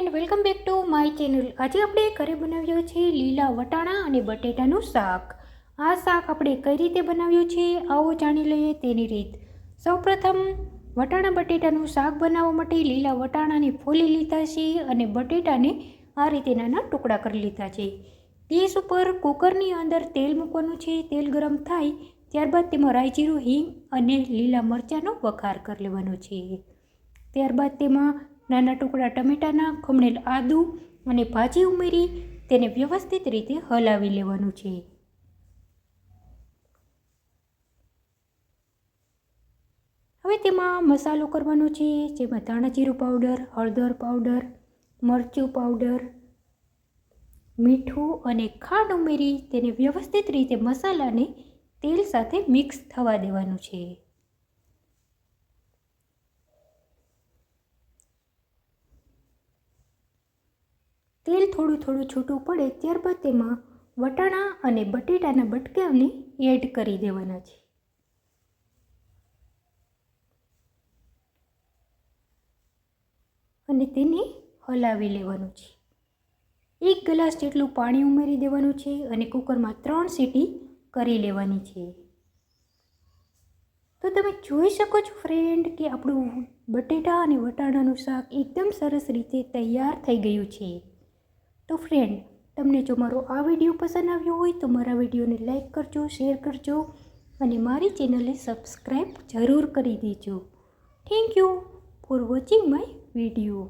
Friend, welcome back to my channel. આજે આપણે ઘરે બનાવ્યું છે લીલા વટાણા અને બટેટાનું શાક। આ શાક આપણે કઈ રીતે બનાવ્યું છે આવો જાણી લઈએ તેની રીત। સૌપ્રથમ વટાણા બટેટાનું શાક બનાવવા માટે લીલા વટાણાને ફોલી લીધા છે અને બટેટાને આ રીતે નાના ટુકડા કરી લીધા છે। ગેસ ઉપર કુકરની અંદર તેલ મૂકવાનું છે। તેલ ગરમ થાય ત્યારબાદ તેમાં રાઈ જીરું, હિંગ અને લીલા મરચાંનો વઘાર કરી લેવાનો છે। ત્યારબાદ તેમાં નાના ટુકડા ટમેટાના, ખમણેલ આદુ અને ભાજી ઉમેરી તેને વ્યવસ્થિત રીતે હલાવી લેવાનું છે। હવે તેમાં મસાલો કરવાનો છે, જેમાં ધાણા જીરું પાવડર, હળદર પાવડર, મરચું પાવડર, મીઠું અને ખાંડ ઉમેરી તેને વ્યવસ્થિત રીતે મસાલાને તેલ સાથે મિક્સ થવા દેવાનું છે। તેલ થોડું થોડું છૂટું પડે ત્યારબાદ તેમાં વટાણા અને બટેટાના બટકાને એડ કરી દેવાના છે અને તેને હલાવી લેવાનું છે। 1 ગ્લાસ જેટલું પાણી ઉમેરી દેવાનું છે અને કુકરમાં 3 સીટી કરી લેવાની છે। તો તમે જોઈ શકો છો ફ્રેન્ડ કે આપણું બટેટા અને વટાણાનું શાક એકદમ સરસ રીતે તૈયાર થઈ ગયું છે। તો ફ્રેન્ડ, તમને જો મારો આ વિડીયો પસંદ આવ્યો હોય તો મારા વિડીયોને લાઈક કરજો, શેર કરજો અને મારી ચેનલને સબસ્ક્રાઈબ જરૂર કરી દેજો। Thank you for watching my video.